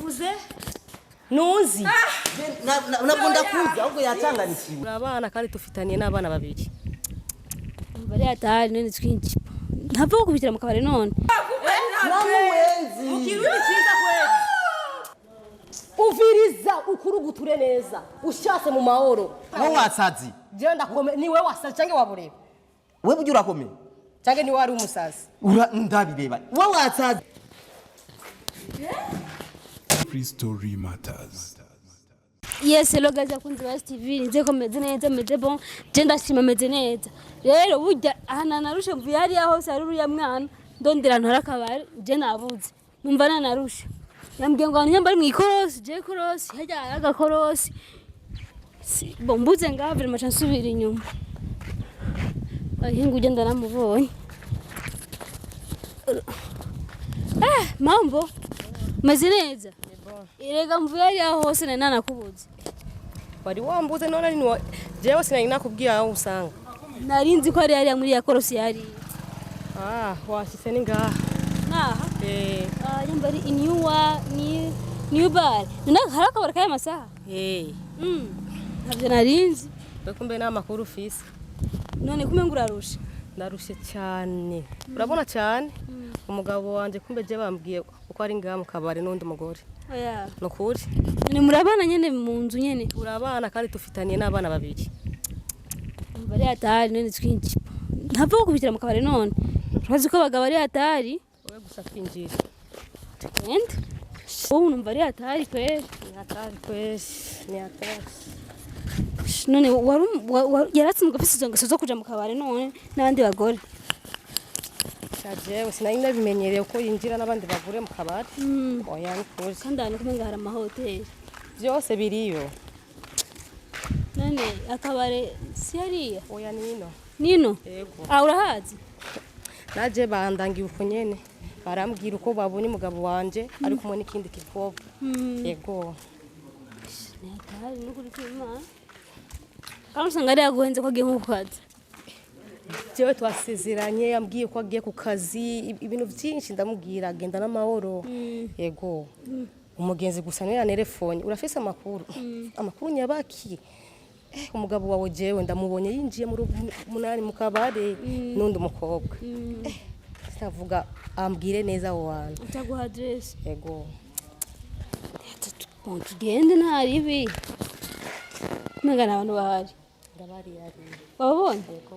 uvuze nuzi nabwo ndakuzi ahubwo yatanganikiwe urabana kandi tufitaniye n'abana babiri bari atari none twinshi ntapfa kubitira mu kabare none namuwenzi ukiruki cyiza kweli uviriza ukuruguture neza ushase mu mahoro wowe wasazi je ndakome ni wewe wasazi cange wabureba wewe ujya urakomeye cange ni wari umusazi ndabireba wowe wasazi Free story matters. Yes, hello guys, akunze ba TV nze komeze neza meze bon je ndashima meze neza rero burya ahana narushe mvuye hari aho se ari uriya mwana ndondera ntara kabare je nabuze numva nanarusha yambwiye ngo nyamba ari mu ikorosi je korosi hajya agakorosi bombuze ngavire macha nsubira inyuma ahinga ugenda namubonye mambo meze neza irega mvuye ari aho hose nana nakubuze wari wambuze none ni jewe sinari nakubwiye aho usanga narinzi ko ari ari muri ya korosi yari washitse ni ngaha naha yamba ari new bar nana harakabara kaya masaha ntabyo narinzi bekumbe na makuru ufise none kumenga urarusha ndarushe cyane urabona cyane umugabo wanje kumbe je bambwiye uko ari ngaha mukabare n'undi mugore oya nokuri ni murabana nyene mu nzu nyene urabana kandi tufitaniye n'abana babiri bari atari none twinshi ntapfa kubitira mu kabare none urazi ko abagabo ari atari wowe gusa twinjira tugende ubu numva ari atari kweli ni atari none yaratsinzwe afise izo ngeso zo kuja mu kabare none n'abandi bagore jewe sinari nabimenyereye uko yinjira n'abandi bagure mu kabare oya ni kuri kandi ahantu kumenga hari amahoteli byose biriyo none akabare si hariya oya nino yego urahazi naje bandangiye uko nyene barambwira uko babonye umugabo wanje ari kumwe n'ikindi kikobwa yego ni atari n'ukuri kw'Imana kandi usanga ari yaguhenze ko agiye nko ku kazi jewe twasezeranye yambwiye ko agiye ku kazi ibintu byinshi ndamubwira agenda n'amahoro yego umugenzi gusa niyo yanerefone urafise amakuru nyabaki umugabo wawe jewe ndamubonye yinjiye mu munani mu kabare n'undi mukobwa sinavuga ambwire neza aho wantu utaguha adresse yego tugende ntaribi kumenga n'abantu bahari ndabari yari wababonye yego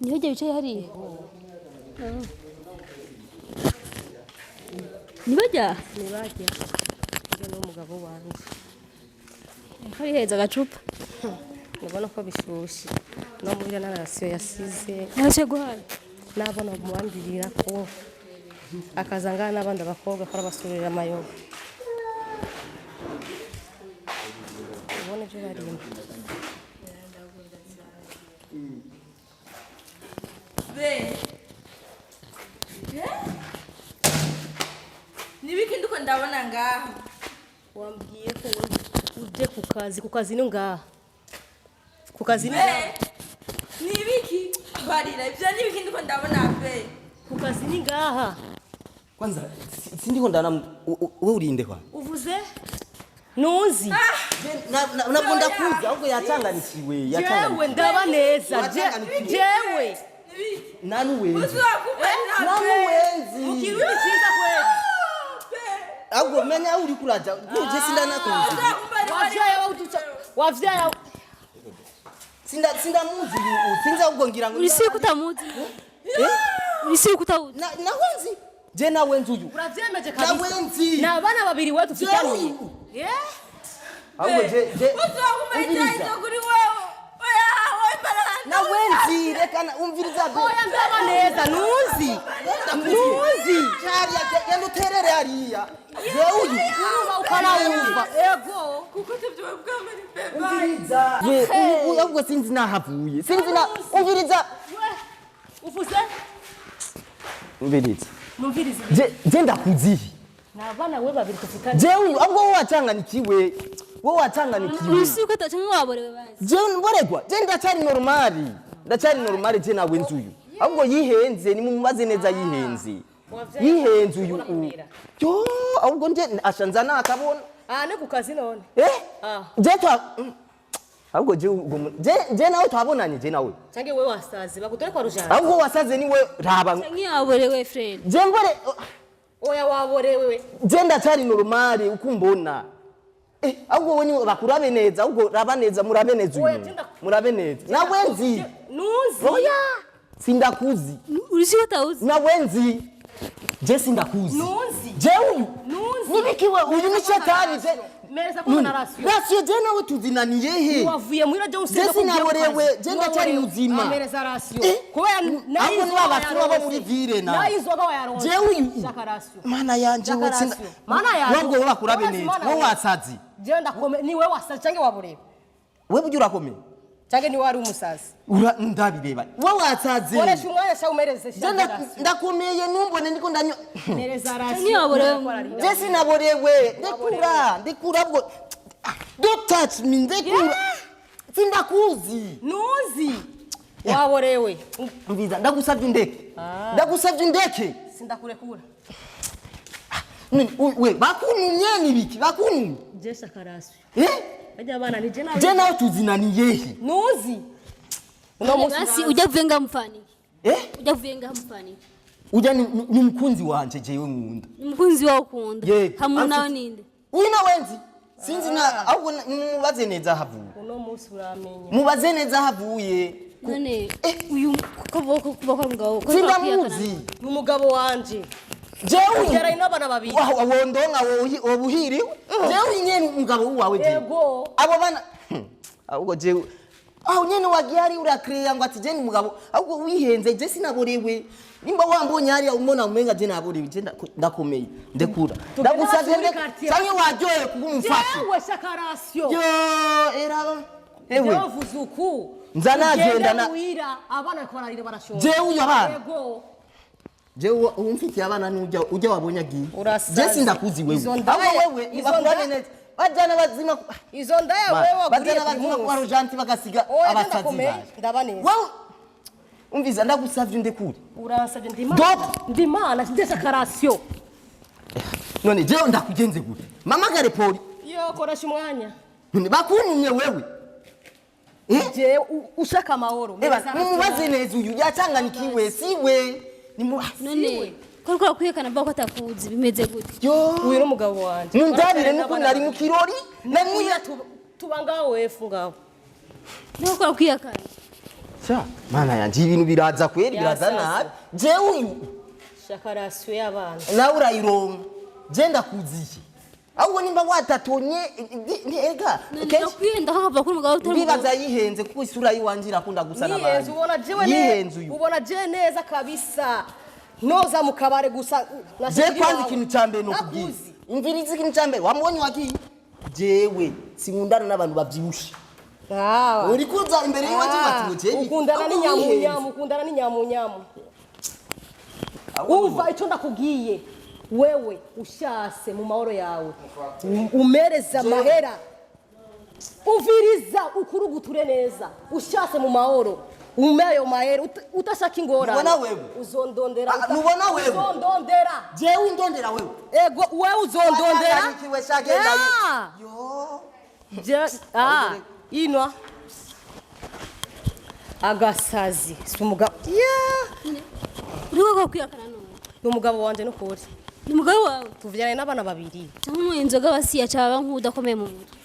niho jye bicaye hariya nibajya n'umugabo wanje kari heza agacupa ndabona ko bishushe no muri na narasiyo yasize nase guhaye nabona mubandirira ko akazangana n'abandi bakobwa ko arabasurira amayoga ubone byo barimo nibiki ndiko ndabona ngaho wambwiye ko uje ku kazi no ngaha ku kazi ni ngaha nibiki barira ibyo nibiki ndiko ndabona be ku kazi ni ngaha kwanza sindiko ndana wewe urinde kwa uvuze nuzi nabwo ndakuzi ahubwo yatanganikiwe jewe ndaba neza jewe nanuwenzi ukiruki cyiza kweli ahubwo menya uri kuraja kuje sindanakuzi wavyaye sinda muzi sinza ahubwo ngira ngo urisi kutamuzi urisi kutamuzi nawenzi je nawenzi uyu uravyemeje kabisa nawenzi na abana babiri wetu tufitaniye ahubwo je kuri wewe nawenzi reka umviriza oya ndaba neza nuzi cyari yagenda uterere hariya je uyu ukarawumva ego kuko tubyo bwamari bebe umviriza ahubwo sinzi nahavuye sinzi na umviriza uvuze umviriza numviriza je ndakuzihi na abana we babiri tufitaniye je uyu ahubwo wowe watanganikiwe urisi kutacanga waborewe bazi je mboregwa je ndacari normali je nawenzi uyu ahubwo yihenze ni mumubaze neza yihenze yihenze uyu yo ahubwo nje ashanza nakabona ne ku kazi none je twa ahubwo je nawe twabonanye je nawe canke wewe wasaze bakutore kwa rujana ahubwo wasaze niwe raba nkiyaborewe friend je mbore oya waborewe je ndacari normal ukumbona ahubwo we ni bakurabe neza ahubwo raba neza murabe neza uyu murabe neza nawe nzi nuzi oya sindakuzi urisi watauzi nawe nzi je sindakuzi nuzi je uyu nuzi nibikiwe uyu ni shetani je mereza ko na rasio je nawe tuzinaniye he wavuye muri radio je sinaborewe je ndacari muzima mereza rasio kubera nayo ni abasuma bo muri ville na nayizoga wayaronse je uyu shaka rasio mana yanje we sinda mana yanje wango bakurabe neza wo wasazi je ndakome ni wewe wasazi canke waborewe we bujura akomeye canke ni wari umusazi ndabireba we wasazi koresha umwanya sha umereze shaka ndakomeye numbone ndiko ndanyo mereza rasio nkiyaborewe je sinaborewe ndikura bwo don't touch me ndikura sindakuzi nuzi waborewe mbiza ndagusavye ndeke sindakurekura we bakunumye nibiki bakunumye je shaka rasio bajya bana ni je nawe tuzinaniye he nuzi basi ujya kuvenga mfani ujya kuvenga mfani uja ni mkunzi wanje jewe nkunda mkunzi wao kunda hamwe nawe ninde uyu nawe nzi sinzi na ahubwo mubaze neza havuye uno munsi uramenye mubaze neza havuye none uyu kuboko mugabo sindamuzi umugabo wanje jewe yaraye n'abana babiri wondonga wobuhiri jewe nyene umugabo wawe jewe yego abo bana ahubwo jewe nyene wagihari urakreya ngo ati je ni umugabo ahubwo wihenze je sinaborewe nimba wambonye hari umona umenga je naborewe je ndakomeye ndekura ndagusavye cyane waryoye kubumufasha yewe shaka rasio yo era ewe vuzuku nzanagenda na wira abana korarire barashonga je uyu abana yego je umfitiye abana ujya wabonye agiye je sindakuzi wewe wewe ibakurane neza bajana bazima izo ndaya wewe bajana bazima kwa rojanti bagasiga abasazi ndabaneza wewe umviza ndagusavye ndekure uransavye ndimana ndesa karasyo none je ndakugenze gute mamagare poli yo koresha umwanya none bakunumye wewe je ushaka amahoro mubaze neza uyu yacanganikiwe siwe none ko kwiyekana bako atakuzi bimeze gute yo uyu n'umugabo wanje mundabire nuko nari mu kirori naniye tubangaho wefu ngaho nuko kwiyekana sha mana yanje ibintu biraza kweri biraza nabi je uyu shaka rasyo y'abana nawe urayironka je ndakuziye ahubwo nimba watatonye ega kwiyenda hava kuri umugabo utari bibaza yihenze kuko isura yiwanje irakunda gusa n'abandi yihenze ubona jewe yihenze ubona je neza kabisa noza mukabare gusa je kwanza ikintu cyambere no kubwiza imvirizi ikintu cyambere wamubonye wagiye jewe sinkundana n'abantu bavyibushe uri kuza imbere yiwanje bati ukundana n'inyamunyamu umva icyo ndakubwiye wewe ushase mu mahoro yawe umereza amahera uviriza ukuruguture neza ushase mu mahoro umeyo mahera utashaka ingorane ubona wewe uzondondera ubona wewe uzondondera jewe indondera wewe ego wewe uzondondera kiwe shagenda yo je inwa agasazi sumuga uriho ko kwiyakana none n'umugabo wanje no kuri ni umugabo wawe tuvyaranye n'abana babiri cyangwa inzoga basiya cyaba nkudakomeye mu mutwe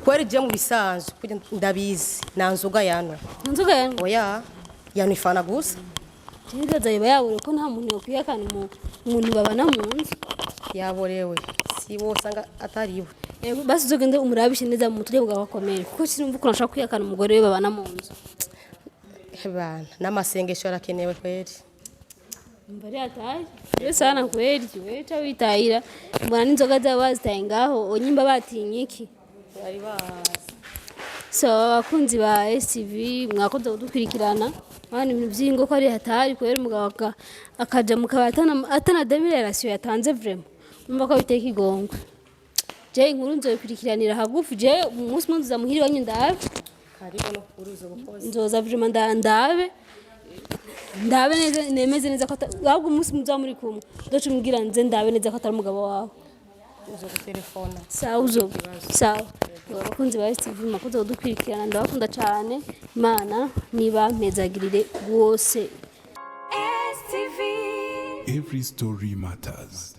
kweri je mu bisanzwe kugira ndabizi na nzoga yanwa inzoga yanwa oya yanwa ifana gusa Tingaza yaba yabure ko nta muntu yokwiyakana umuntu babana mu nzu yaborewe si bo sanga atariwe basi uzogende umurabishe neza mu mutwe bwawe akomeye kuko sinumva ukuntu ashaka kwiyakana umugore we babana mu nzu bana n'amasengesho arakenewe kweri mbari ataye yo sana kweri we cha witahira mbona n'inzoga zaba zitaye ngaho onyimba batinye iki bari bazi so abakunzi ba STV mwakoze kudukurikirana bana ibintu byingo ko ari hatari kweri umugabo akaja mukabatana atana demirelation yatanze vraiment umva ko biteka igongwe je inkuru nzoyikurikiranira hagufi je umunsi munsi za muhiri wanyu ndabe karibo no kuruzo gukoza nzoza vraiment ndabe ndabe neza nemeze neza ko ahubwo umunsi muza muri kumwe doce umbwira nze ndabe neza ko atari umugabo wawe uzo gutelefona sawa uzo sawa abakunzi ba STV makuze dukwirikirana ndabakunda cyane Imana niba mpezagirire bose STV Every story matters.